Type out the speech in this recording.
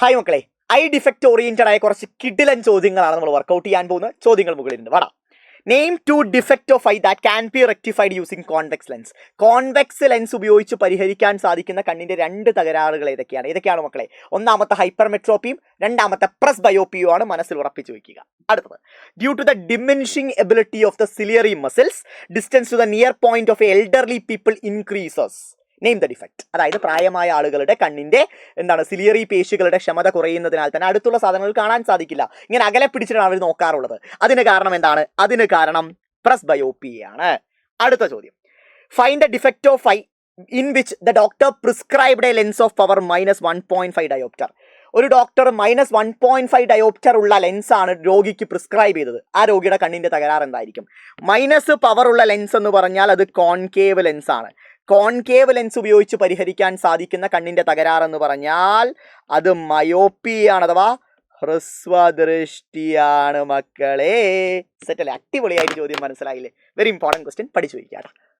Hi മക്കളെ, I defect oriented ആയ കുറച്ച് കിഡിലൻ ചോദ്യങ്ങളാണ് നമ്മൾ വർക്കൗട്ട് ചെയ്യാൻ പോകുന്ന ചോദ്യങ്ങൾ മുകളിലുണ്ട്. വാടാ. Name 2 defect of I that can be rectified using convex lens. Convex lens ഉപയോഗിച്ച് പരിഹരിക്കാൻ സാധിക്കുന്ന കണ്ണിന്റെ 2 തകരാറുകൾ ഏതൊക്കെയാണ് മക്കളെ? ഒന്നാമത്തെ ഹൈപ്പർമെട്രോപ്പിയും രണ്ടാമത്തെ പ്രസ് ബയോപ്പിയും ആണ്. മനസ്സിൽ ഉറപ്പിച്ചു വയ്ക്കുക. അടുത്തത്, due to the diminishing ability of the ciliary muscles, distance to the near point of elderly people increases. Name the defect. അതായത് പ്രായമായ ആളുകളുടെ കണ്ണിന്റെ സിലിയറി പേശികളുടെ ക്ഷമത കുറയുന്നതിനാൽ തന്നെ അടുത്തുള്ള സാധനങ്ങൾ കാണാൻ സാധിക്കില്ല. ഇങ്ങനെ അകലെ പിടിച്ചിട്ടാണ് അവർ നോക്കാറുള്ളത്. അതിന് കാരണം എന്താണ്? അതിന് കാരണം പ്രസ് ബയോപ്പിയാണ്. അടുത്ത ചോദ്യം, find the defect of I in which the doctor prescribed A lens of power -1.5 dioptre. ഒരു ഡോക്ടർ -1.5 ഡയോപ്റ്റർ ഉള്ള ലെൻസാണ് രോഗിക്ക് പ്രിസ്ക്രൈബ് ചെയ്തത്. ആ രോഗിയുടെ കണ്ണിന്റെ തകരാറ് എന്തായിരിക്കും? മൈനസ് പവർ ഉള്ള ലെൻസ് എന്ന് പറഞ്ഞാൽ അത് കോൺകേവ് ലെൻസ് ആണ്. കോൺകേവ് ലെൻസ് ഉപയോഗിച്ച് പരിഹരിക്കാൻ സാധിക്കുന്ന കണ്ണിന്റെ തകരാറെന്ന് പറഞ്ഞാൽ അത് മയോപ്പിയാണ്, അഥവാ ഹ്രസ്വദൃഷ്ടിയാണ് മക്കളെ. സെറ്റല്ലേ? അടിപൊളിയായിട്ട് ചോദ്യം മനസ്സിലായില്ലേ? വെരി ഇമ്പോർട്ടൻറ്റ് ക്വസ്റ്റ്യൻ, പഠിച്ചു വയ്ക്കാം.